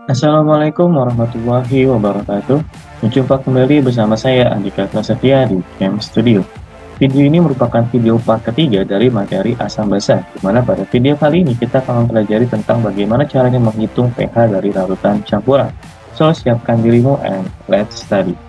Assalamualaikum warahmatullahi wabarakatuh. Berjumpa kembali bersama saya Andika Prasetya di Chem Studio. Video ini merupakan video part ketiga dari materi asam basa, di mana pada video kali ini kita akan mempelajari tentang bagaimana caranya menghitung pH dari larutan campuran. So, siapkan dirimu and let's study.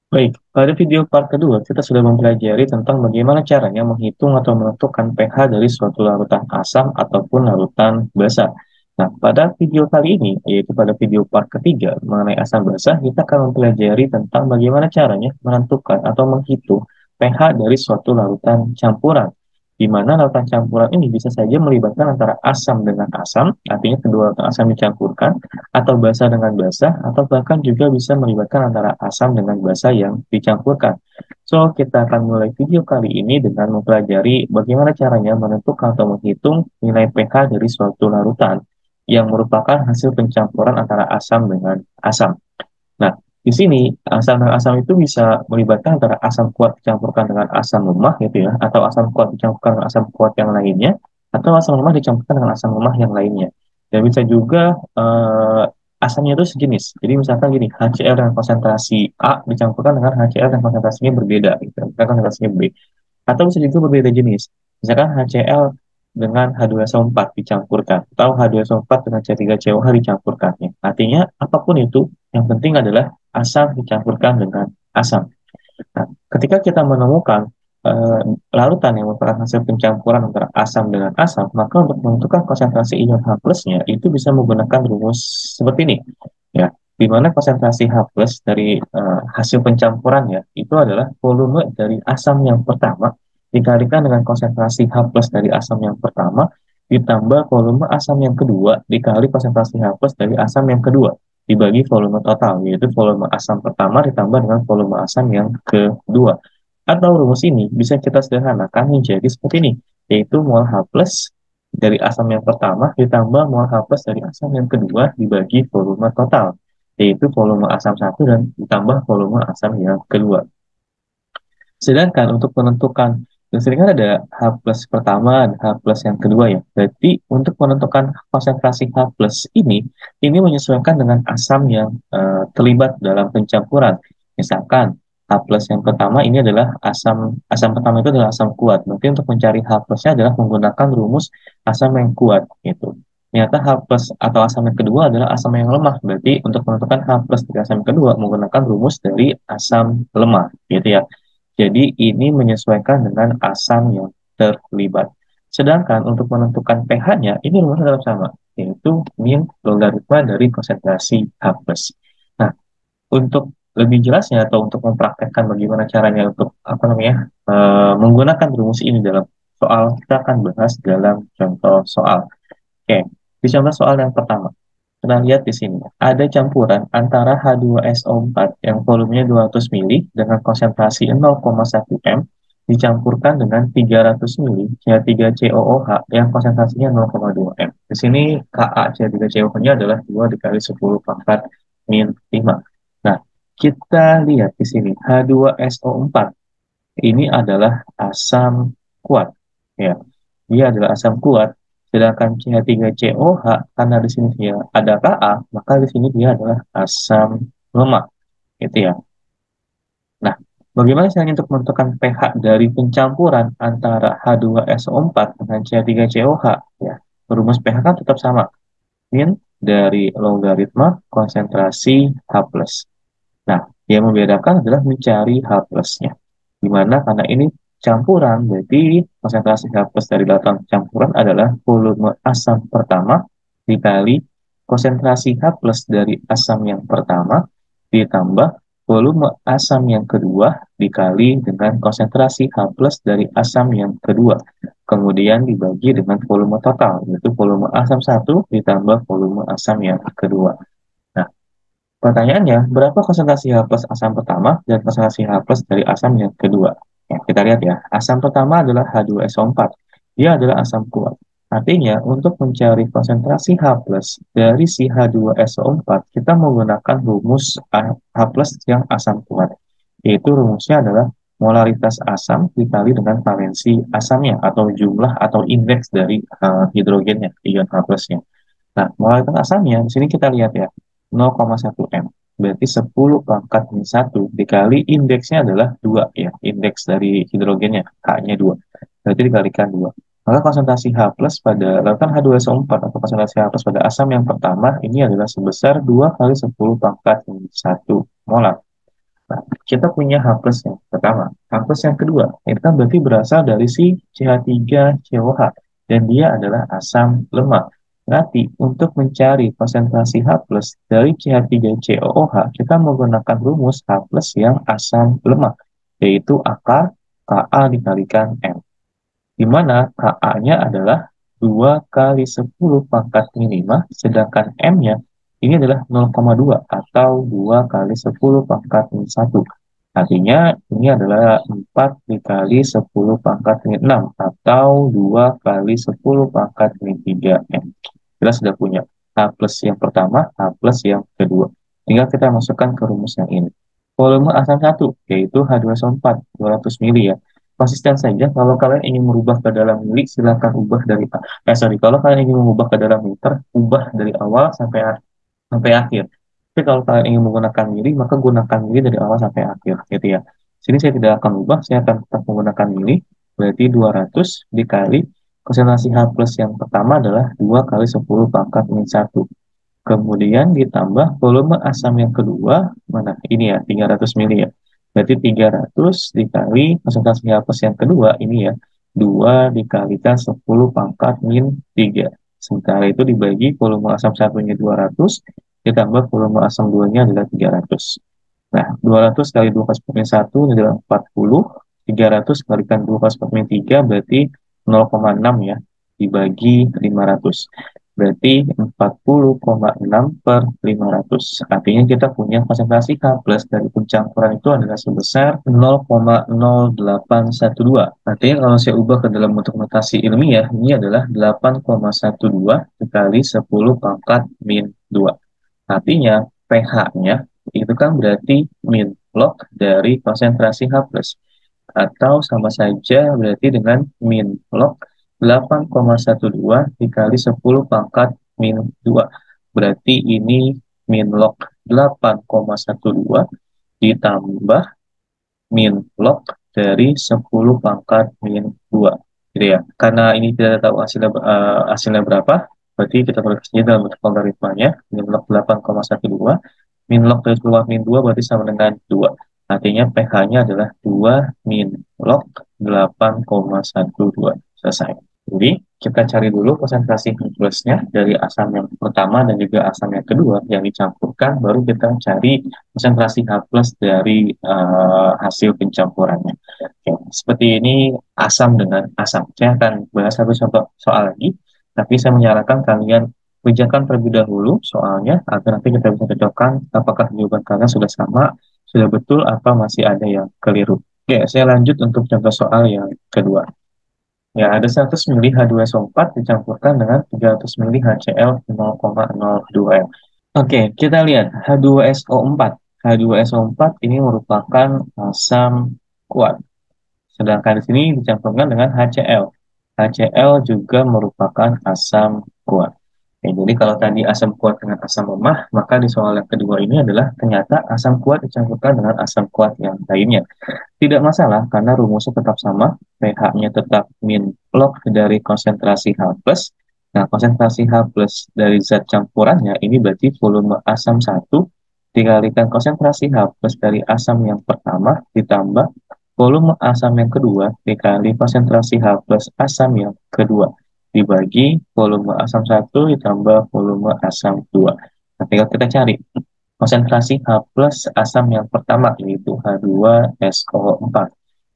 Baik, pada video part kedua kita sudah mempelajari tentang bagaimana caranya menghitung atau menentukan pH dari suatu larutan asam ataupun larutan basa. Nah, pada video kali ini, yaitu pada video part ketiga mengenai asam basa, kita akan mempelajari tentang bagaimana caranya menentukan atau menghitung pH dari suatu larutan campuran, di mana lautan campuran ini bisa saja melibatkan antara asam dengan asam, artinya kedua lautan asam dicampurkan, atau basa dengan basa, atau bahkan juga bisa melibatkan antara asam dengan basa yang dicampurkan. So, kita akan mulai video kali ini dengan mempelajari bagaimana caranya menentukan atau menghitung nilai pH dari suatu larutan yang merupakan hasil pencampuran antara asam dengan asam. Nah, di sini asam dan asam itu bisa melibatkan antara asam kuat dicampurkan dengan asam lemah gitu ya, atau asam kuat dicampurkan dengan asam kuat yang lainnya, atau asam lemah dicampurkan dengan asam lemah yang lainnya. Dan bisa juga asamnya itu sejenis. Jadi misalkan gini, HCl dengan konsentrasi A dicampurkan dengan HCl dan konsentrasinya berbeda, gitu. Misalkan konsentrasinya B. Atau bisa juga berbeda jenis. Misalkan HCl dengan H2SO4 dicampurkan, atau H2SO4 dengan C3COH dicampurkan. Artinya, apapun itu, yang penting adalah asam dicampurkan dengan asam. Nah, ketika kita menemukan larutan yang merupakan hasil pencampuran antara asam dengan asam, maka untuk menentukan konsentrasi ion H plusnya itu bisa menggunakan rumus seperti ini, ya, di mana konsentrasi H plus dari hasil pencampurannya itu adalah volume dari asam yang pertama dikalikan dengan konsentrasi H plus dari asam yang pertama ditambah volume asam yang kedua dikali konsentrasi H plus dari asam yang kedua dibagi volume total, yaitu volume asam pertama ditambah dengan volume asam yang kedua. Atau rumus ini bisa kita sederhanakan menjadi seperti ini, yaitu mol H plus dari asam yang pertama ditambah mol H plus dari asam yang kedua dibagi volume total, yaitu volume asam satu dan ditambah volume asam yang kedua. Sedangkan untuk menentukan, dan sering kan ada H plus pertama dan H plus yang kedua ya. Berarti untuk menentukan konsentrasi H plus ini menyesuaikan dengan asam yang terlibat dalam pencampuran. Misalkan H plus yang pertama ini adalah asam pertama itu adalah asam kuat. Berarti untuk mencari H plusnya adalah menggunakan rumus asam yang kuat gitu. Ternyata H plus atau asam yang kedua adalah asam yang lemah. Berarti untuk menentukan H plus dari asam yang kedua menggunakan rumus dari asam lemah gitu ya. Jadi ini menyesuaikan dengan asam yang terlibat. Sedangkan untuk menentukan pH-nya, ini rumusnya tetap sama, yaitu min logaritma dari konsentrasi H+. Nah, untuk lebih jelasnya atau untuk mempraktekkan bagaimana caranya untuk menggunakan rumus ini dalam soal, kita akan bahas dalam contoh soal. Oke, di contoh soal yang pertama. Kita lihat di sini, ada campuran antara H2SO4 yang volumenya 200 mili dengan konsentrasi 0,1 m dicampurkan dengan 300 mili C3COOH yang konsentrasinya 0,2 m. Di sini Ka C3COOH-nya adalah 2 dikali 10 pangkat min 5. Nah, kita lihat di sini H2SO4 ini adalah asam kuat, ya. Dia adalah asam kuat. Sedangkan CH3COH, karena di sini dia ada Ka, maka di sini dia adalah asam lemak, gitu ya. Nah, bagaimana caranya untuk menentukan pH dari pencampuran antara H2SO4 dengan CH3COH? Ya, rumus pH kan tetap sama, min dari logaritma konsentrasi H+. Nah, yang membedakan adalah mencari H plusnya. Dimana karena ini campuran, berarti konsentrasi H plus dari larutan campuran adalah volume asam pertama dikali konsentrasi H plus dari asam yang pertama ditambah volume asam yang kedua dikali dengan konsentrasi H plus dari asam yang kedua. Kemudian dibagi dengan volume total, yaitu volume asam satu ditambah volume asam yang kedua. Nah, pertanyaannya, berapa konsentrasi H plus asam pertama dan konsentrasi H plus dari asam yang kedua? Ya, kita lihat ya, asam pertama adalah H2SO4. Dia adalah asam kuat. Artinya, untuk mencari konsentrasi H plus dari si H2SO4, kita menggunakan rumus H plus yang asam kuat. Yaitu rumusnya adalah molaritas asam dikali dengan valensi asamnya atau jumlah atau indeks dari hidrogennya, ion H plusnya. Nah, molaritas asamnya di sini kita lihat ya, 0,1 M. Berarti 10 pangkat min 1 dikali indeksnya adalah 2 ya. Indeks dari hidrogennya, H-nya 2. Berarti dikalikan 2. Maka konsentrasi H plus pada lautan H2SO4 atau konsentrasi H plus pada asam yang pertama ini adalah sebesar 2 kali 10 pangkat min 1 molar. Nah, kita punya H plus yang pertama. H plus yang kedua, itu kan berarti berasal dari si CH3COH. Dan dia adalah asam lemak. Berarti untuk mencari konsentrasi H plus dari CH3COOH, kita menggunakan rumus H plus yang asam lemak, yaitu akar Ka dikalikan M. Di mana Ka-nya adalah 2 kali 10 pangkat min 5, sedangkan M-nya ini adalah 0,2 atau 2 kali 10 pangkat min 1. Artinya ini adalah 4 dikali 10 pangkat min 6 atau 2 kali 10 pangkat min 3 M. Kita sudah punya H plus yang pertama, H plus yang kedua. Tinggal kita masukkan ke rumus yang ini. Volume asam 1, yaitu H2SO4, 200 mili ya. Konsisten saja, kalau kalian ingin merubah ke dalam mili, silakan ubah dari, kalau kalian ingin mengubah ke dalam liter, ubah dari awal sampai akhir. Tapi kalau kalian ingin menggunakan mili, maka gunakan mili dari awal sampai akhir, gitu ya. Sini saya tidak akan ubah, saya akan tetap menggunakan mili, berarti 200 dikali konsentrasi H plus yang pertama adalah 2 kali 10 pangkat min 1. Kemudian ditambah volume asam yang kedua, mana? Ini ya, 300 mili ya. Berarti 300 dikali konsentrasi H plus yang kedua, ini ya, 2 dikalikan 10 pangkat min 3. Sementara itu dibagi volume asam satunya 200, ditambah volume asam 2-nya adalah 300. Nah, 200 kali 2 kali 10 min 1 ini adalah 40, 300 kalikan 2 kali 10 min 3 berarti 0,6 ya, dibagi 500. Berarti 40,6 per 500. Artinya kita punya konsentrasi K plus dari pencampuran itu adalah sebesar 0,0812. Artinya kalau saya ubah ke dalam bentuk notasi ilmiah, ini adalah 8,12 dikali 10 pangkat min 2. Artinya pH-nya itu kan berarti min log dari konsentrasi H plus. Atau sama saja berarti dengan min log 8,12 dikali 10 pangkat min 2. Berarti ini min log 8,12 ditambah min log dari 10 pangkat min 2. Gitu ya. Karena ini tidak tahu hasilnya berapa, berarti kita tulis saja dalam bentuk logaritmanya, min log 8,12. Min log dari keluar min 2 berarti sama dengan 2. Artinya pH-nya adalah 2 min log 8,12. Selesai. Jadi, kita cari dulu konsentrasi H plusnya dari asam yang pertama dan juga asam yang kedua yang dicampurkan, baru kita cari konsentrasi H plus dari hasil pencampurannya. Oke, seperti ini asam dengan asam. Saya akan bahas satu contoh soal lagi, tapi saya menyarankan kalian kerjakan terlebih dahulu soalnya, agar nanti kita bisa cocokkan apakah jawaban kalian sudah sama, sudah betul, atau masih ada yang keliru. Oke, saya lanjut untuk contoh soal yang kedua. Ya, ada 100 mili H2SO4 dicampurkan dengan 300 mili HCl 0,02 M. Oke, kita lihat H2SO4. H2SO4 ini merupakan asam kuat. Sedangkan di sini dicampurkan dengan HCl. HCl juga merupakan asam kuat. Oke, jadi kalau tadi asam kuat dengan asam lemah, maka di soal yang kedua ini adalah ternyata asam kuat dicampurkan dengan asam kuat yang lainnya. Tidak masalah karena rumusnya tetap sama, pH-nya tetap min log dari konsentrasi H plus. Nah, konsentrasi H plus dari zat campurannya ini berarti volume asam 1 dikalikan konsentrasi H plus dari asam yang pertama ditambah volume asam yang kedua dikali konsentrasi H plus asam yang kedua dibagi volume asam 1 ditambah volume asam 2. Nah, tinggal kita cari konsentrasi H plus asam yang pertama, yaitu H2SO4.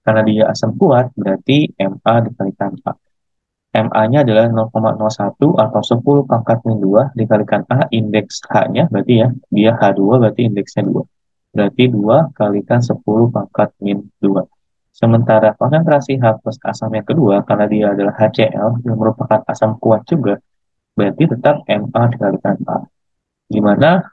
Karena dia asam kuat, berarti Ma dikalikan A. Ma-nya adalah 0,01 atau 10 pangkat min 2 dikalikan A, indeks H-nya, berarti ya, dia H2, berarti indeksnya 2. Berarti 2 kalikan 10 pangkat min 2. Sementara konsentrasi H plus asam yang kedua, karena dia adalah HCl, yang merupakan asam kuat juga, berarti tetap Ma dikalikan A. Di mana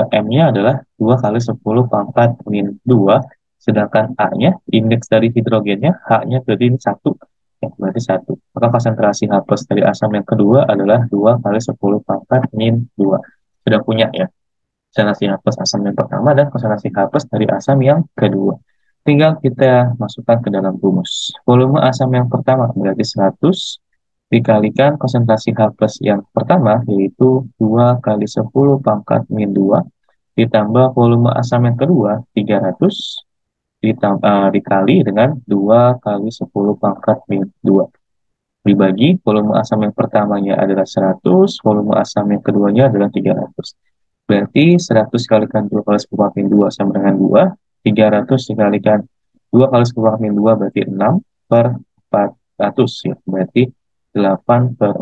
M-nya adalah 2 kali 10 pangkat min 2, Sedangkan A-nya, indeks dari hidrogennya, H-nya berarti ini 1. Ya, berarti 1. Maka konsentrasi H plus dari asam yang kedua adalah 2 kali 10 pangkat min 2. Sudah punya ya, konsentrasi H plus asam yang pertama dan konsentrasi H plus dari asam yang kedua. Tinggal kita masukkan ke dalam rumus. Volume asam yang pertama berarti 100 dikalikan konsentrasi H plus yang pertama, yaitu 2 kali 10 pangkat min 2, ditambah volume asam yang kedua, 300, dikali dengan 2 kali 10 pangkat min 2. Dibagi volume asam yang pertamanya adalah 100, volume asam yang keduanya adalah 300. Berarti 100 dikalikan 2 kali 10 pangkat min 2 sama dengan 2, 300 dikalikan 2 kali 10 pangkat min 2 berarti 6 per 400 ya. Berarti 8 per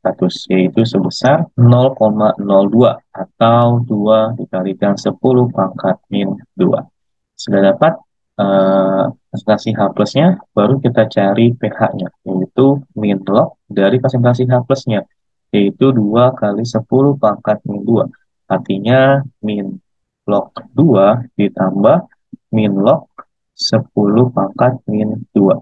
400, yaitu sebesar 0,02 atau 2 dikalikan 10 pangkat min 2. Sudah dapat konsentrasi H plusnya, baru kita cari pH-nya, yaitu min log dari konsentrasi H plusnya, yaitu 2 kali 10 pangkat min 2. Artinya min log 2 ditambah min log 10 pangkat min 2.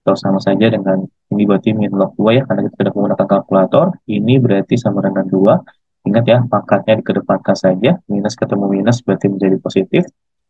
Atau sama saja dengan ini berarti min log 2 ya, karena kita tidak menggunakan kalkulator. Ini berarti sama dengan 2. Ingat ya, pangkatnya dikedepankan saja. Minus ketemu minus berarti menjadi positif.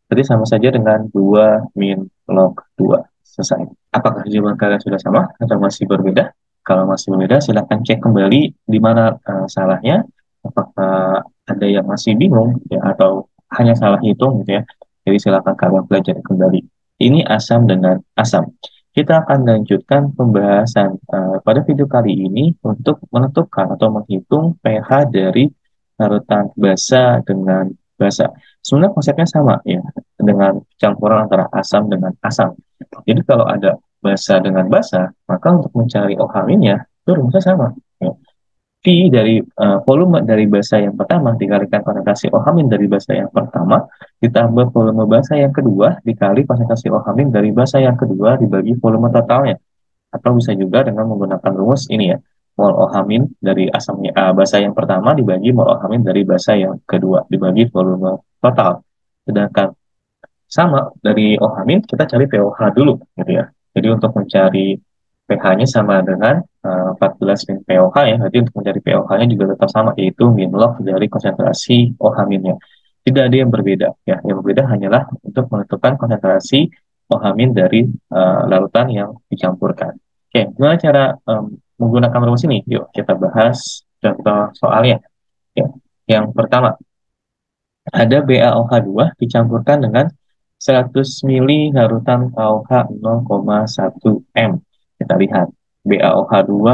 Berarti sama saja dengan 2 min log 2. Selesai. Apakah jawaban kalian sudah sama atau masih berbeda? Kalau masih berbeda, silahkan cek kembali di mana salahnya. Apakah ada yang masih bingung ya, atau hanya salah hitung gitu ya. Jadi silahkan kalian pelajari kembali. Ini asam dengan asam. Kita akan lanjutkan pembahasan pada video kali ini untuk menentukan atau menghitung pH dari larutan basa dengan basa. Sebenarnya konsepnya sama ya, dengan campuran antara asam dengan asam. Jadi kalau ada basa dengan basa, maka untuk mencari OH-nya itu rumusnya sama. Ya. V dari volume dari basa yang pertama dikalikan konsentrasi OH- dari basa yang pertama ditambah volume basa yang kedua dikali konsentrasi OH- dari basa yang kedua dibagi volume totalnya. Atau bisa juga dengan menggunakan rumus ini ya, mol OH- dari asamnya basa yang pertama dibagi mol OH- dari basa yang kedua dibagi volume total. Sedangkan sama dari OH- kita cari pOH dulu gitu ya. Jadi untuk mencari pH-nya sama dengan 14 min pOH ya. Jadi untuk mencari pOH-nya juga tetap sama, yaitu min log dari konsentrasi OH-nya. Tidak ada yang berbeda ya. Yang berbeda hanyalah untuk menentukan konsentrasi OH- dari larutan yang dicampurkan. Oke, gimana cara menggunakan rumus ini? Yuk kita bahas contoh soalnya. Ya. Yang pertama, ada BaOH2 dicampurkan dengan 100 mili larutan KOH 0,1 M. Kita lihat, BaOH2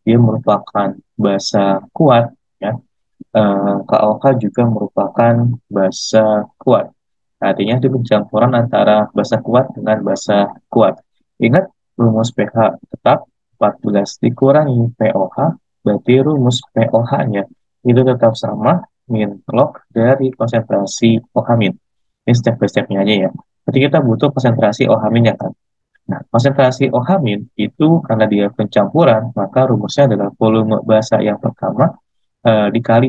dia merupakan basa kuat, ya. KOH juga merupakan basa kuat. Artinya itu pencampuran antara basa kuat dengan basa kuat. Ingat, rumus pH tetap 14 dikurangi pOH, berarti rumus pOH-nya itu tetap sama min log dari konsentrasi OH-. Ini step by stepnya aja ya. Berarti kita butuh konsentrasi OH- ya kan. Nah, konsentrasi OH- itu karena dia pencampuran, maka rumusnya adalah volume basa yang pertama dikali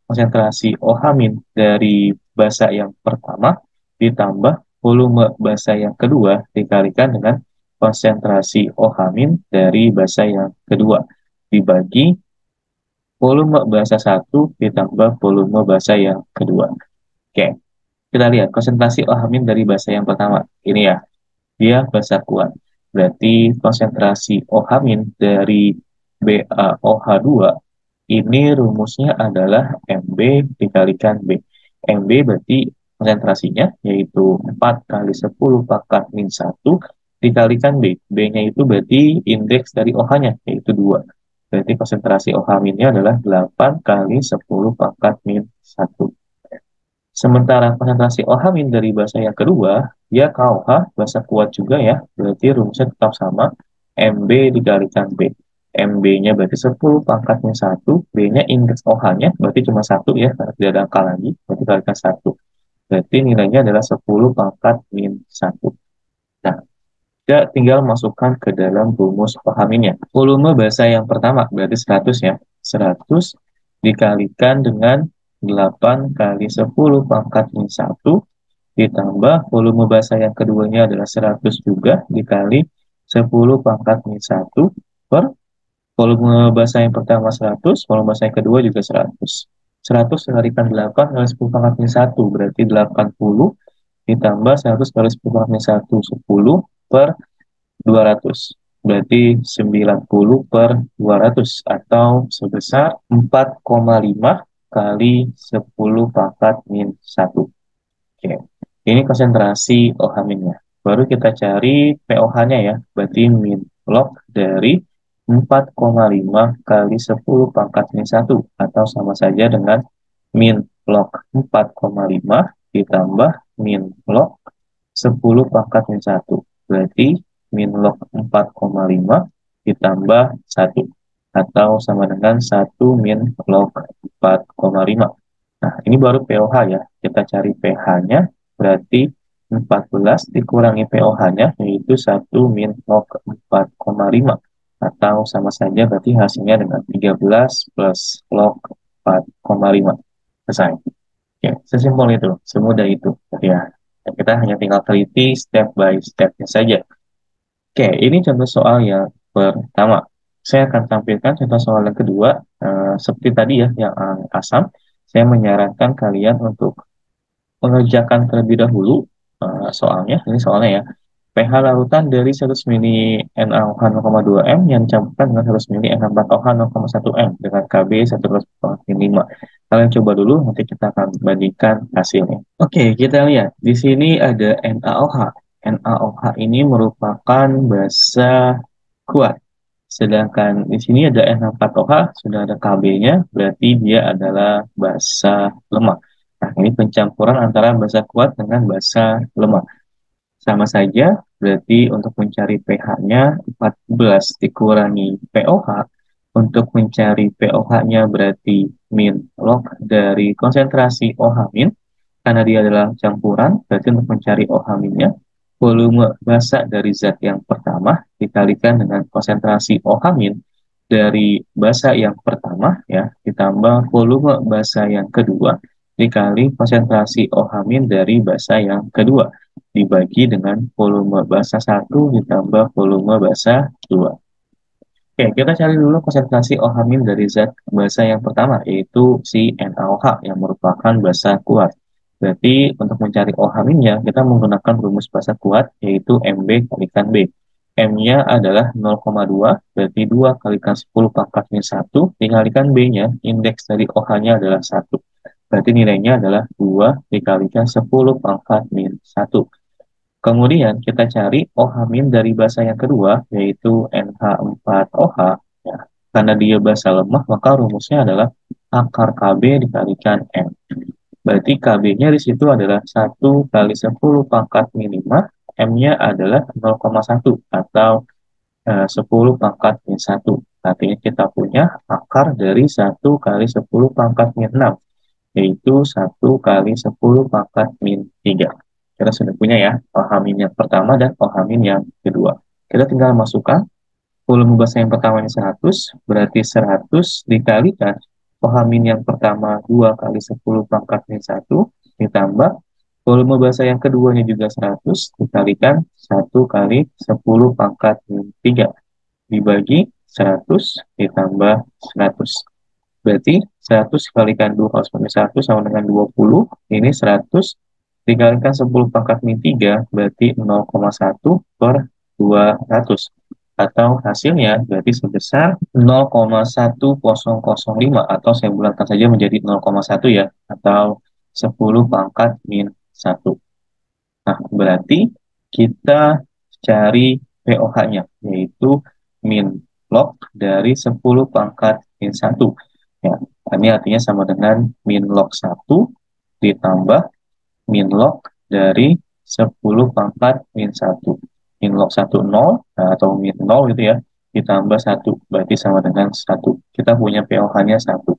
konsentrasi OH- dari basa yang pertama ditambah volume basa yang kedua dikalikan dengan konsentrasi OH- dari basa yang kedua dibagi volume basa satu ditambah volume basa yang kedua. Oke, kita lihat konsentrasi OH- dari basa yang pertama. Ini ya, dia basa kuat. Berarti konsentrasi OH- dari BaOH2 ini rumusnya adalah MB dikalikan B. MB berarti konsentrasinya yaitu 4 kali 10 pangkat min 1 dikalikan B. B-nya itu berarti indeks dari OH-nya yaitu 2. Berarti konsentrasi OH-nya adalah 8 kali 10 pangkat min 1. Sementara konsentrasi OH- dari basa yang kedua, dia KOH, basa kuat juga ya, berarti rumusnya tetap sama, MB dikalikan B. MB-nya berarti 10 pangkatnya 1, B-nya indeks OH-nya, berarti cuma 1 ya, karena tidak ada angka lagi, berarti dikalikan 1. Berarti nilainya adalah 10 pangkat min 1. Nah, kita tinggal masukkan ke dalam rumus OH-nya. Volume basa yang pertama, berarti 100 ya, 100 dikalikan dengan 8 kali 10 pangkat min 1 ditambah volume basa yang keduanya adalah 100 juga dikali 10 pangkat min 1 per volume basa yang pertama 100, volume basa yang kedua juga 100. 100 dikalikan 8 kali 10 pangkat min 1 berarti 80 ditambah 100 kali 10 pangkat min 1, 10 per 200. Berarti 90 per 200 atau sebesar 4,5 kali 10 pangkat min 1. Oke, ini konsentrasi OH-nya. Baru kita cari POH-nya ya, berarti min log dari 4,5 kali 10 pangkat min 1, atau sama saja dengan min log 4,5 ditambah min log 10 pangkat min 1. Berarti min log 4,5 ditambah 1, atau sama dengan 1 min log 4,5. Nah, ini baru pOH ya. Kita cari pH-nya, berarti 14 dikurangi pOH-nya, yaitu 1 min log 4,5. Atau sama saja berarti hasilnya dengan 13 plus log 4,5. Selesai. Oke, sesimpel itu, semudah itu. Ya, kita hanya tinggal teliti step by step-nya saja. Oke, ini contoh soal yang pertama. Saya akan tampilkan contoh soal yang kedua. Seperti tadi ya, yang asam. Saya menyarankan kalian untuk mengerjakan terlebih dahulu soalnya. Ini soalnya ya. pH larutan dari 100 mili NaOH 0,2 M yang dicampurkan dengan 100 mili NH4OH 0,1 M dengan Kb 1,5. Kalian coba dulu, nanti kita akan bandingkan hasilnya. Oke, kita lihat. Di sini ada NaOH. NaOH ini merupakan basa kuat. Sedangkan di sini ada NH4OH, sudah ada Kb-nya, berarti dia adalah basa lemah. Nah, ini pencampuran antara basa kuat dengan basa lemah. Sama saja, berarti untuk mencari pH-nya 14 dikurangi pOH. Untuk mencari pOH-nya berarti min log dari konsentrasi OH min. Karena dia adalah campuran, berarti untuk mencari OH minnya, volume basa dari zat yang pertama dikalikan dengan konsentrasi OH min dari basa yang pertama, ya, ditambah volume basa yang kedua dikali konsentrasi OH min dari basa yang kedua, dibagi dengan volume basa 1 ditambah volume basa 2. Oke, kita cari dulu konsentrasi OH min dari zat basa yang pertama, yaitu si NaOH yang merupakan basa kuat. Berarti untuk mencari OH minnya, kita menggunakan rumus basa kuat, yaitu MB kalikan B. M-nya adalah 0,2, berarti 2 kalikan 10 pangkat min 1, dikalikan B-nya, indeks dari OH-nya adalah 1. Berarti nilainya adalah 2 dikalikan 10 pangkat min 1. Kemudian kita cari OH min dari basa yang kedua, yaitu NH4OH. Ya, karena dia basa lemah, maka rumusnya adalah akar KB dikalikan M. Berarti KB-nya di situ adalah 1 kali 10 pangkat min 5, M-nya adalah 0,1 atau 10 pangkat min 1. Artinya kita punya akar dari 1 kali 10 pangkat min 6, yaitu 1 kali 10 pangkat min 3. Kita sudah punya ya, OH min yang pertama dan OH min yang kedua. Kita tinggal masukkan volume basa yang pertama ini 100, berarti 100 dikalikan OH min yang pertama 2 kali 10 pangkat min 1, ditambah volume basa yang keduanya juga 100, dikalikan 1 kali 10 pangkat min 3, dibagi 100 ditambah 100. Berarti 100 dikalikan 2 kali 10 min 1 sama dengan 20, ini 100 dikalikan 10 pangkat min 3, berarti 0,1 per 200. Atau hasilnya berarti sebesar 0,1005, atau saya bulatkan saja menjadi 0,1 ya, atau 10 pangkat min 1. Nah, berarti kita cari pOH-nya, yaitu min log dari 10 pangkat min 1. Ya, ini artinya sama dengan min log 1 ditambah min log dari 10 pangkat min 1. Min log 1, 0, atau min 0 gitu ya, ditambah 1, berarti sama dengan 1. Kita punya pOH-nya 1.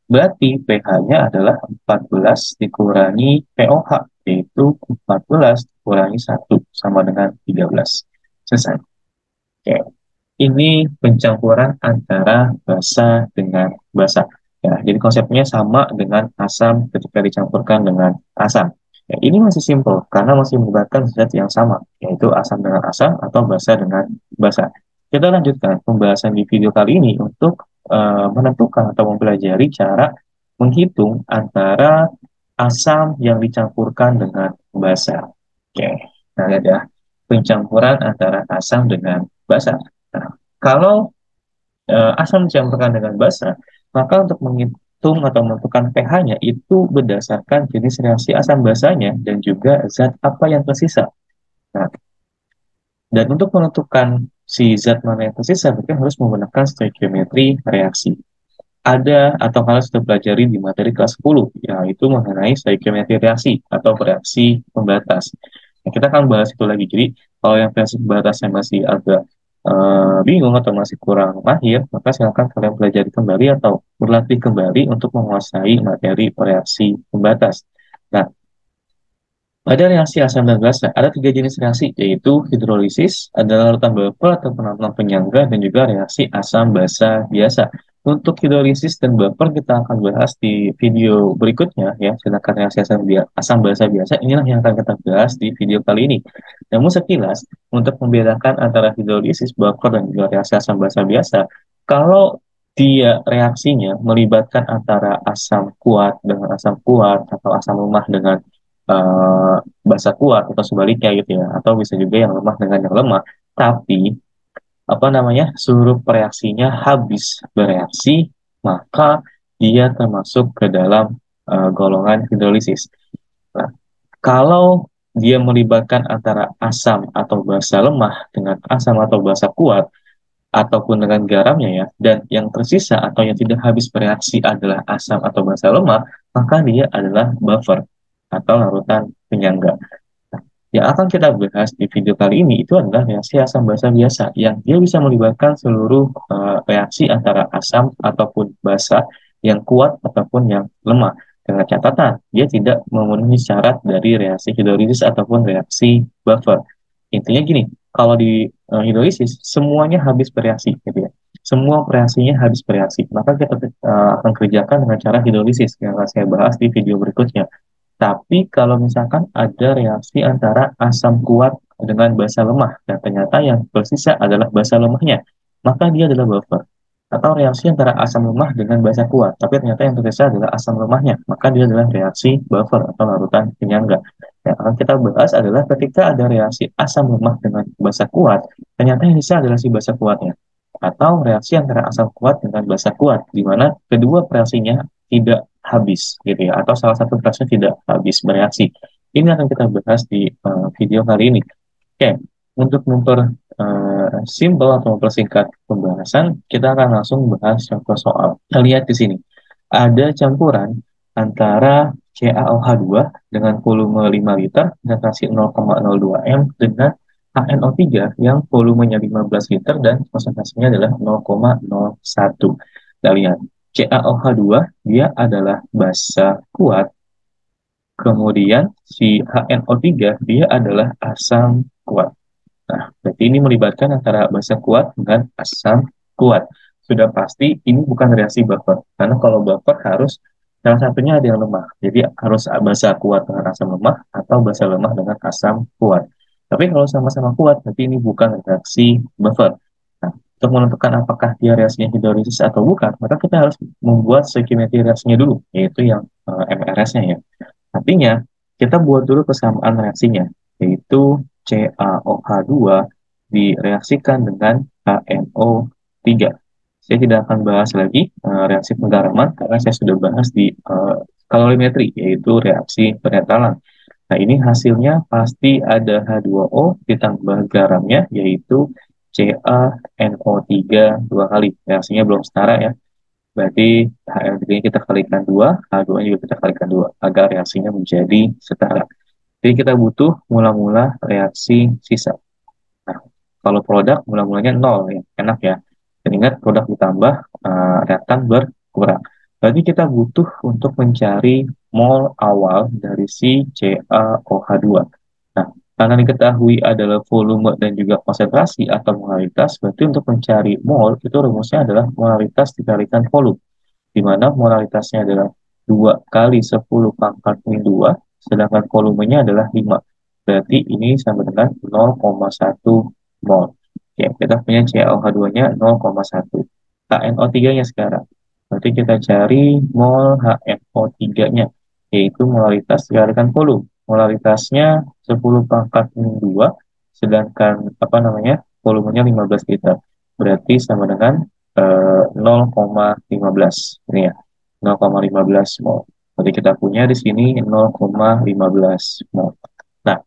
Berarti pH-nya adalah 14 dikurangi pOH, yaitu 14 dikurangi 1, sama dengan 13. Selesai. Oke. Ini pencampuran antara basa dengan basa. Ya, jadi konsepnya sama dengan asam ketika dicampurkan dengan asam. Ya, ini masih simple karena masih melibatkan zat yang sama, yaitu asam dengan asam atau basa dengan basa. Kita lanjutkan pembahasan di video kali ini untuk menentukan atau mempelajari cara menghitung antara asam yang dicampurkan dengan basa. Oke, nah lihat ya, pencampuran antara asam dengan basa. Nah, kalau asam dicampurkan dengan basa, maka untuk menghitung atau menentukan pH-nya itu berdasarkan jenis reaksi asam basanya dan juga zat apa yang tersisa. Nah, dan untuk menentukan si zat mana yang tersisa, kita harus menggunakan stoikiometri reaksi. Ada atau kalian sudah pelajari di materi kelas 10, yaitu mengenai stoikiometri reaksi atau reaksi pembatas. Nah, kita akan bahas itu lagi. Jadi, kalau yang reaksi pembatasnya masih agak bingung atau masih kurang mahir, maka silakan kalian pelajari kembali atau berlatih kembali untuk menguasai materi reaksi pembatas. Nah, pada reaksi asam dan basa, ada tiga jenis reaksi, yaitu hidrolisis, ada larutan buffer atau penampilan penyangga, dan juga reaksi asam basa biasa. Untuk hidrolisis dan buffer kita akan bahas di video berikutnya, ya. Sedangkan reaksi asam basa biasa, inilah yang akan kita bahas di video kali ini. Namun sekilas, untuk membedakan antara hidrolisis, buffer, dan juga reaksi asam basa biasa, kalau dia reaksinya melibatkan antara asam kuat dengan asam kuat, atau asam lemah dengan basa kuat atau sebaliknya gitu ya, atau bisa juga yang lemah dengan yang lemah, tapi apa namanya, seluruh reaksinya habis bereaksi, maka dia termasuk ke dalam golongan hidrolisis. Nah, kalau dia melibatkan antara asam atau basa lemah dengan asam atau basa kuat ataupun dengan garamnya ya, dan yang tersisa atau yang tidak habis bereaksi adalah asam atau basa lemah, maka dia adalah buffer atau larutan penyangga. Yang akan kita bahas di video kali ini itu adalah reaksi asam basa biasa yang dia bisa melibatkan seluruh reaksi antara asam ataupun basa yang kuat ataupun yang lemah. Dengan catatan, dia tidak memenuhi syarat dari reaksi hidrolisis ataupun reaksi buffer. Intinya gini, kalau di hidrolisis semuanya habis bereaksi gitu ya. Semua reaksinya habis bereaksi. Maka kita akan kerjakan dengan cara hidrolisis yang akan saya bahas di video berikutnya. Tapi kalau misalkan ada reaksi antara asam kuat dengan basa lemah, dan ternyata yang tersisa adalah basa lemahnya, maka dia adalah buffer. Atau reaksi antara asam lemah dengan basa kuat, tapi ternyata yang tersisa adalah asam lemahnya, maka dia adalah reaksi buffer atau larutan penyangga. Yang akan kita bahas adalah ketika ada reaksi asam lemah dengan basa kuat, ternyata yang sisa adalah si basa kuatnya. Atau reaksi antara asam kuat dengan basa kuat, di mana kedua reaksinya tidak habis gitu ya, atau salah satu reaksinya tidak habis bereaksi. Ini akan kita bahas di video kali ini. Oke, untuk simple atau mempersingkat pembahasan, kita akan langsung bahas contoh soal. Kita lihat di sini, ada campuran antara CaOH2 dengan volume 5 liter dan kasih 0,02 M dengan HNO3 yang volumenya 15 liter dan konsentrasinya adalah 0,01. Kita lihat, CaOH2 dia adalah basa kuat, kemudian si HNO3 dia adalah asam kuat. Nah, berarti ini melibatkan antara basa kuat dengan asam kuat. Sudah pasti ini bukan reaksi buffer, karena kalau buffer harus salah satunya ada yang lemah. Jadi harus basa kuat dengan asam lemah atau basa lemah dengan asam kuat. Tapi kalau sama-sama kuat, berarti ini bukan reaksi buffer. Nah, untuk menentukan apakah dia reaksinya hidrolisis atau bukan, maka kita harus membuat stoichiometry reaksinya dulu, yaitu yang MRS-nya ya. Artinya, kita buat dulu kesamaan reaksinya, yaitu CaOH2 direaksikan dengan HNO3. Saya tidak akan bahas lagi reaksi penggaraman karena saya sudah bahas di kalorimetri, yaitu reaksi penetalan. Nah, ini hasilnya pasti ada H2O ditambah garamnya, yaitu CaNO3 dua kali. Reaksinya belum setara ya. Berarti HL3-nya kita kalikan 2, H2-nya juga kita kalikan 2, agar reaksinya menjadi setara. Jadi kita butuh mula-mula reaksi sisa. Nah, kalau produk mula-mulanya 0, ya, enak ya. Dan ingat, produk ditambah, reaktan berkurang. Berarti kita butuh untuk mencari mol awal dari si CaOH2. Nah, karena diketahui adalah volume dan juga konsentrasi atau molaritas, berarti untuk mencari mol, itu rumusnya adalah molaritas dikalikan volume, di mana molaritasnya adalah 2 kali 10 pangkat min 2 sedangkan volumenya adalah 5. Berarti ini sama dengan 0,1 mol. Oke, kita punya CaOH2-nya 0,1. HNO3-nya sekarang. Berarti kita cari mol HNO3-nya, yaitu molaritas dikalikan volum. Molaritasnya 10 pangkat min 2, sedangkan volumenya 15 liter. Berarti sama dengan 0,15. Ini ya, 0,15 mol. Berarti kita punya di sini 0,15 mol. Nah,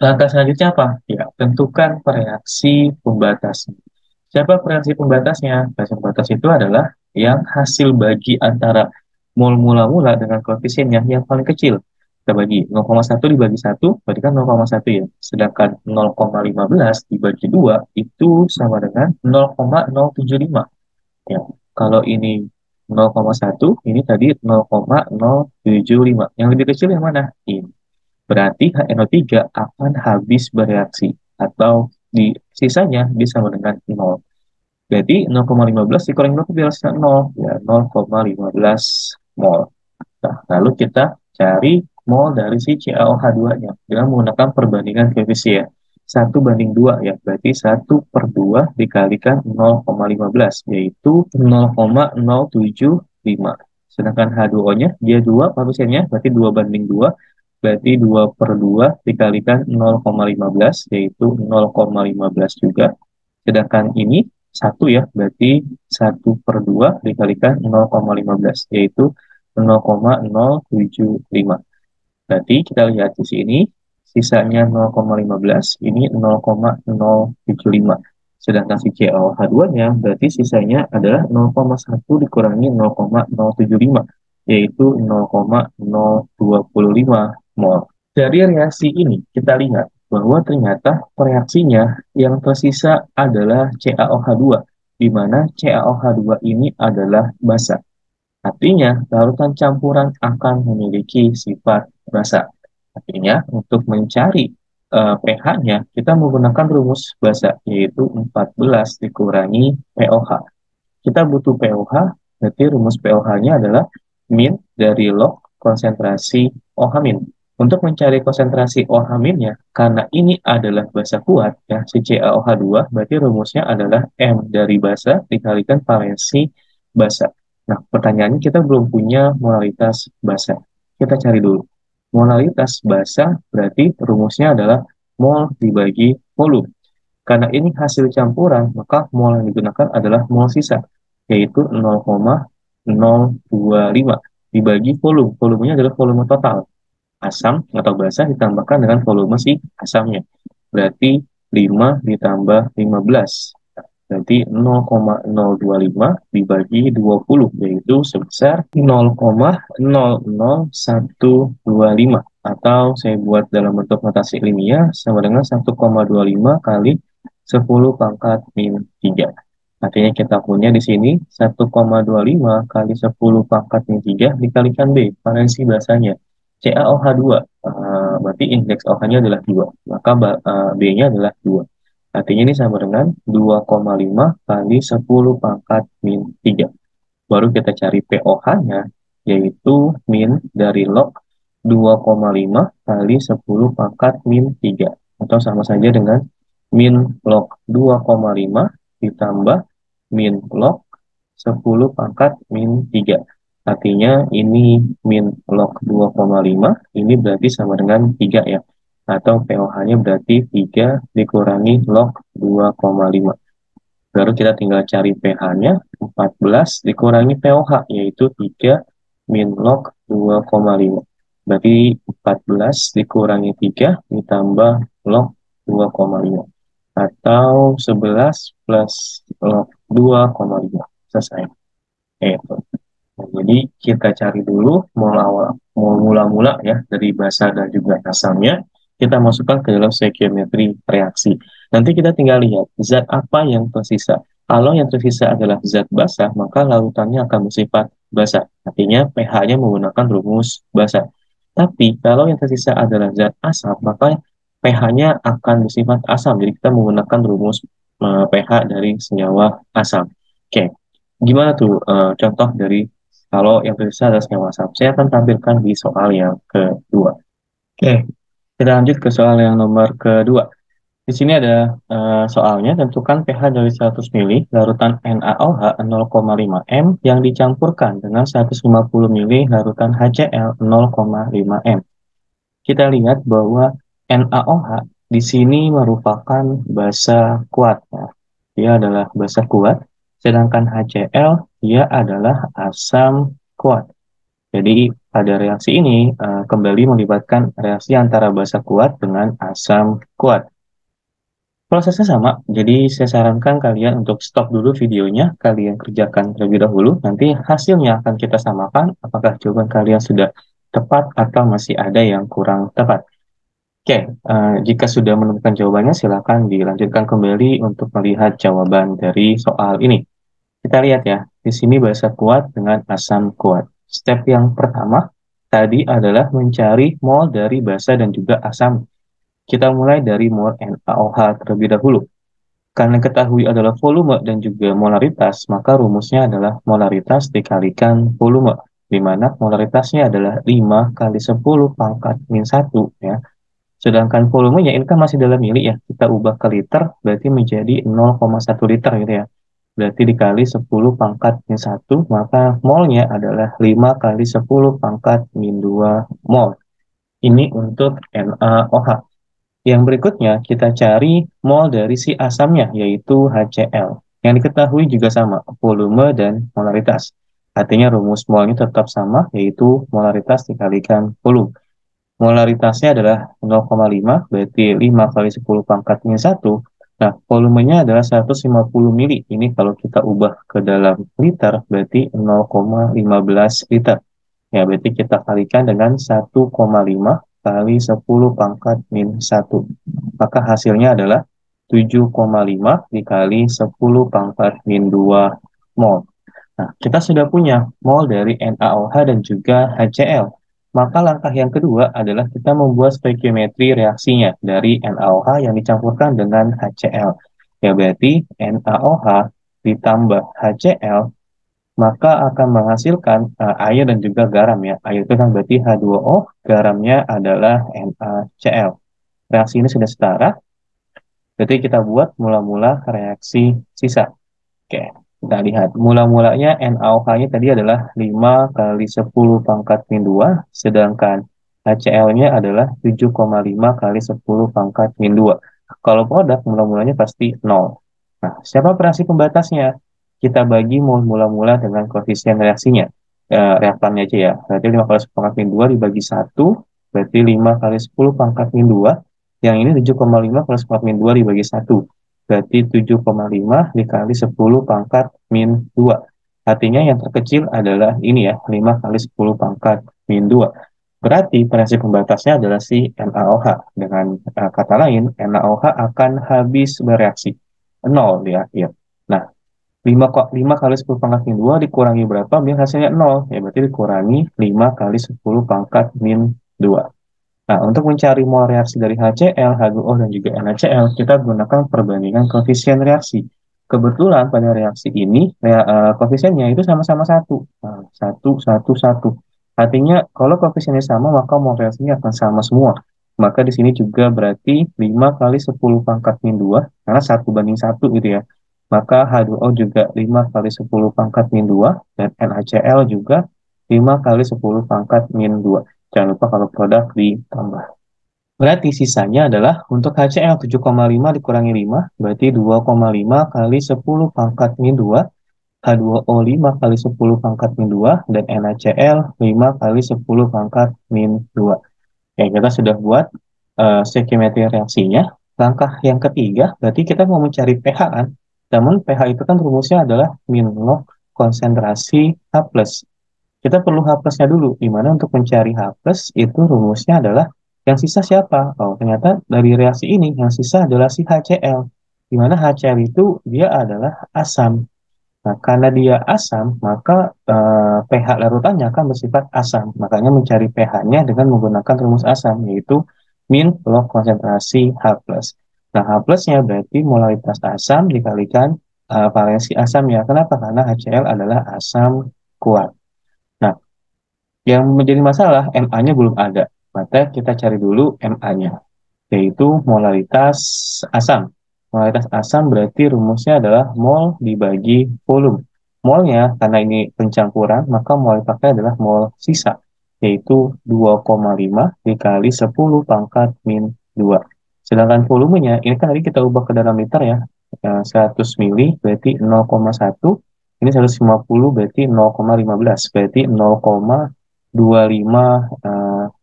langkah selanjutnya apa? Ya, tentukan reaksi pembatasnya. Siapa reaksi pembatasnya? Reaksi pembatas itu adalah yang hasil bagi antara mol mula-mula dengan koefisiennya yang paling kecil. Kita bagi 0,1 dibagi 1, berarti kan 0,1 ya. Sedangkan 0,15 dibagi 2 itu sama dengan 0,075. Ya, kalau ini 0,1, ini tadi 0,075. Yang lebih kecil yang mana? Ini. Berarti HNO3 akan habis bereaksi atau di sisanya bisa sama dengan 0. Berarti 0,15 dikurangi 0 biar sisa 0, ya 0,15 mol. Nah, lalu kita cari mol dari si CaOH2-nya dengan menggunakan perbandingan koefisien 1:2 ya, berarti 1/2 dikalikan 0,15 yaitu 0,075. Sedangkan H2O-nya dia 2 koefisiennya, berarti 2:2, berarti 2/2 dikalikan 0,15 yaitu 0,15 juga. Sedangkan ini 1 ya, berarti 1/2 dikalikan 0,15 yaitu 0,075. Berarti kita lihat di sini, sisanya 0,15, ini 0,075. Sedangkan si CaOH2-nya, berarti sisanya adalah 0,1 dikurangi 0,075, yaitu 0,025 mol. Dari reaksi ini, kita lihat bahwa ternyata reaksinya yang tersisa adalah CaOH2, di mana CaOH2 ini adalah basa. Artinya, larutan campuran akan memiliki sifat basa. Artinya, untuk mencari pH-nya, kita menggunakan rumus basa, yaitu 14 dikurangi pOH. Kita butuh pOH, berarti rumus pOH-nya adalah min dari log konsentrasi OH min. Untuk mencari konsentrasi OH minnya, karena ini adalah basa kuat, ya, si CaOH2, berarti rumusnya adalah M dari basa dikalikan valensi basa. Nah, pertanyaannya kita belum punya molaritas basa. Kita cari dulu. Molaritas basa berarti rumusnya adalah mol dibagi volume. Karena ini hasil campuran, maka mol yang digunakan adalah mol sisa, yaitu 0,025 dibagi volume. Volumenya adalah volume total. Asam atau basa ditambahkan dengan volume si asamnya. Berarti 5 ditambah 15. Berarti 0,025 dibagi 20, yaitu sebesar 0,00125. Atau saya buat dalam bentuk notasi ilmiah sama dengan 1,25 kali 10 pangkat min 3. Artinya kita punya di sini 1,25 kali 10 pangkat min 3 dikalikan B, valensi basanya. CaOH2, berarti indeks OH-nya adalah 2, maka B-nya adalah 2. Artinya ini sama dengan 2,5 kali 10 pangkat min 3. Baru kita cari pOH-nya, yaitu min dari log 2,5 kali 10 pangkat min 3. Atau sama saja dengan min log 2,5 ditambah min log 10 pangkat min 3. Artinya ini min log 2,5, ini berarti sama dengan 3 ya. Atau pOH-nya berarti 3 dikurangi log 2,5. Baru kita tinggal cari pH-nya, 14 dikurangi pOH, yaitu 3 min log 2,5. Berarti 14 dikurangi 3 ditambah log 2,5. Atau 11 plus log 2,5. Selesai. Itu. Nah, jadi kita cari dulu mol mula-mula ya dari basa dan juga asamnya. Kita masukkan ke dalam stoichiometri reaksi. Nanti kita tinggal lihat zat apa yang tersisa. Kalau yang tersisa adalah zat basa, maka larutannya akan bersifat basa. Artinya pH-nya menggunakan rumus basa. Tapi kalau yang tersisa adalah zat asam, maka pH-nya akan bersifat asam. Jadi kita menggunakan rumus pH dari senyawa asam. Oke, gimana tuh contoh dari Kalau yang tersisa adalah senyawa asam. Saya akan tampilkan di soal yang kedua. Oke, kita lanjut ke soal yang nomor kedua. Di sini ada soalnya, tentukan pH dari 100 mili larutan NaOH 0,5 M yang dicampurkan dengan 150 mili larutan HCl 0,5 M. Kita lihat bahwa NaOH di sini merupakan basa kuat, ya. Dia adalah basa kuat, sedangkan HCl dia adalah asam kuat. Jadi pada reaksi ini kembali melibatkan reaksi antara basa kuat dengan asam kuat. Prosesnya sama, jadi saya sarankan kalian untuk stop dulu videonya, kalian kerjakan terlebih dahulu, nanti hasilnya akan kita samakan, apakah jawaban kalian sudah tepat atau masih ada yang kurang tepat. Oke, jika sudah menemukan jawabannya, silakan dilanjutkan kembali untuk melihat jawaban dari soal ini. Kita lihat ya, di sini basa kuat dengan asam kuat. Step yang pertama tadi adalah mencari mol dari basa dan juga asam. Kita mulai dari mol NaOH terlebih dahulu. Karena ketahui adalah volume dan juga molaritas, maka rumusnya adalah molaritas dikalikan volume, di mana molaritasnya adalah 5 kali 10 pangkat min 1, ya. Sedangkan volumenya ini kan masih dalam mili ya, kita ubah ke liter, berarti menjadi 0,1 liter gitu ya. Berarti dikali 10 pangkat min 1, maka molnya adalah 5 kali 10 pangkat min 2 mol. Ini untuk NaOH. Yang berikutnya, kita cari mol dari si asamnya, yaitu HCl. Yang diketahui juga sama, volume dan molaritas. Artinya rumus molnya tetap sama, yaitu molaritas dikalikan volume. Molaritasnya adalah 0,5, berarti 5 kali 10 pangkat min 1. Nah, volumenya adalah 150 mili. Ini kalau kita ubah ke dalam liter, berarti 0,15 liter. Ya, berarti kita kalikan dengan 1,5 kali 10 pangkat min 1. Maka hasilnya adalah 7,5 dikali 10 pangkat min 2 mol. Nah, kita sudah punya mol dari NaOH dan juga HCl. Maka langkah yang kedua adalah kita membuat stoikiometri reaksinya dari NaOH yang dicampurkan dengan HCl. Ya, berarti NaOH ditambah HCl, maka akan menghasilkan air dan juga garam, ya. Air itu kan berarti H2O, garamnya adalah NaCl. Reaksi ini sudah setara, berarti kita buat mula-mula reaksi sisa. Oke, kita lihat. Mula-mulanya NaOH-nya tadi adalah 5 kali 10 pangkat min 2, sedangkan HCl-nya adalah 7,5 kali 10 pangkat min 2. Kalau produk, mula-mulanya pasti 0. Nah, siapa reaksi pembatasnya? Kita bagi mula-mula dengan koefisien reaksinya. Reaktannya aja ya. Berarti 5 kali 10 pangkat min 2 dibagi 1, berarti 5 kali 10 pangkat min 2. Yang ini 7,5 kali 10 pangkat min 2 dibagi 1. Berarti 7,5 dikali 10 pangkat min 2. Artinya yang terkecil adalah ini ya, 5 kali 10 pangkat min 2. Berarti reaksi pembatasnya adalah si NaOH. Dengan kata lain, NaOH akan habis bereaksi. 0 di akhir. Nah, 5 kali 10 pangkat min 2 dikurangi berapa biar hasilnya 0? Ya berarti dikurangi 5 kali 10 pangkat min 2. Nah, untuk mencari mol reaksi dari HCl, H2O, dan juga NaCl, kita gunakan perbandingan koefisien reaksi. Kebetulan pada reaksi ini, koefisiennya itu sama-sama 1. Nah, 1, 1, 1. Artinya, kalau koefisiennya sama, maka mol reaksinya akan sama semua. Maka di sini juga berarti 5 kali 10 pangkat min 2, karena 1 banding 1 gitu ya. Maka H2O juga 5 kali 10 pangkat min 2, dan NaCl juga 5 kali 10 pangkat min 2. Jangan lupa kalau produk ditambah. Berarti sisanya adalah untuk HCl 7,5 dikurangi 5, berarti 2,5 kali 10 pangkat min 2, H2O 5 kali 10 pangkat min 2, dan NaCl 5 kali 10 pangkat min 2. Ya, kita sudah buat stoichiometri reaksinya. Langkah yang ketiga, berarti kita mau mencari pH kan? Namun pH itu kan rumusnya adalah min log konsentrasi H+. Kita perlu H plusnya dulu, di mana untuk mencari H plus itu rumusnya adalah yang sisa siapa? Oh, ternyata dari reaksi ini yang sisa adalah si HCl, di mana HCl itu dia adalah asam. Nah, karena dia asam, maka pH larutannya akan bersifat asam. Makanya mencari pH-nya dengan menggunakan rumus asam, yaitu min log konsentrasi H plus. Nah, H plusnya berarti molaritas asam dikalikan valensi asamnya. Kenapa? Karena HCl adalah asam kuat. Yang menjadi masalah, MA-nya belum ada. Maka kita cari dulu MA-nya, yaitu molaritas asam. Molaritas asam berarti rumusnya adalah mol dibagi volume. Molnya, karena ini pencampuran, maka mol dipakai adalah mol sisa, yaitu 2,5 dikali 10 pangkat min 2. Sedangkan volumenya, ini kan tadi kita ubah ke dalam liter ya, 100 mili berarti 0,1, ini 150 berarti 0,15, berarti 0,25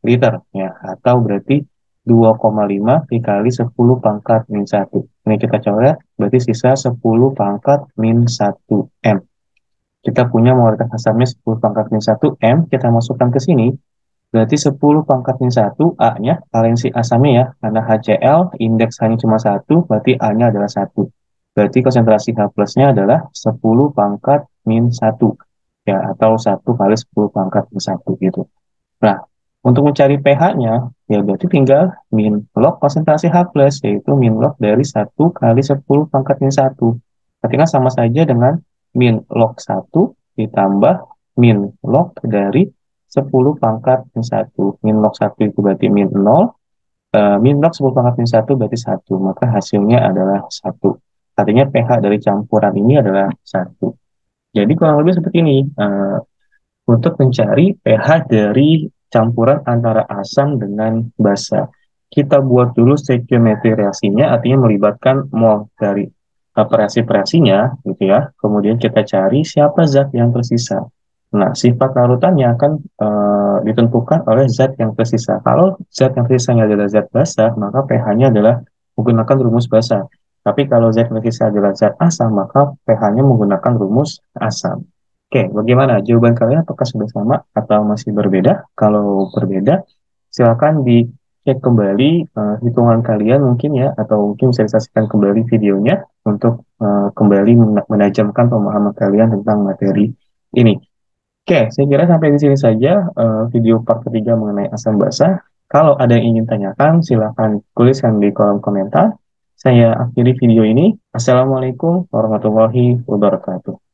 liter ya, atau berarti 2,5 dikali 10 pangkat min 1. Ini kita coret, berarti sisa 10 pangkat min 1 M. Kita punya molaritas asamnya 10 pangkat min 1 M, kita masukkan ke sini, berarti 10 pangkat min 1, A-nya, valensi asamnya ya, karena HCl, indeks hanya cuma 1, berarti A-nya adalah 1. Berarti konsentrasi H plusnya adalah 10 pangkat min 1, ya, atau 1 kali 10 pangkat min 1 gitu. Nah, untuk mencari pH-nya, ya berarti tinggal min log konsentrasi H+, yaitu min log dari 1 kali 10 pangkat min 1. Ketika sama saja dengan min log 1 ditambah min log dari 10 pangkat min 1. Min log 1 itu berarti min 0, min log 10 pangkat min 1 berarti 1, maka hasilnya adalah 1. Artinya pH dari campuran ini adalah 1. Jadi kurang lebih seperti ini. Untuk mencari pH dari campuran antara asam dengan basa. Kita buat dulu stoikiometri reaksinya, artinya melibatkan mol dari reaksi-reaksinya, gitu ya. Kemudian kita cari siapa zat yang tersisa. Nah, sifat larutannya akan ditentukan oleh zat yang tersisa. Kalau zat yang tersisanya adalah zat basa, maka pH-nya adalah menggunakan rumus basa. Tapi kalau zat yang tersisa adalah zat asam, maka pH-nya menggunakan rumus asam. Oke, bagaimana? Jawaban kalian apakah sudah sama atau masih berbeda? Kalau berbeda, silakan dicek kembali hitungan kalian mungkin ya, atau mungkin bisa disaksikan kembali videonya untuk kembali menajamkan pemahaman kalian tentang materi ini. Oke, saya kira sampai di sini saja video part ketiga mengenai asam basa. Kalau ada yang ingin tanyakan, silakan tuliskan di kolom komentar. Saya akhiri video ini. Assalamualaikum warahmatullahi wabarakatuh.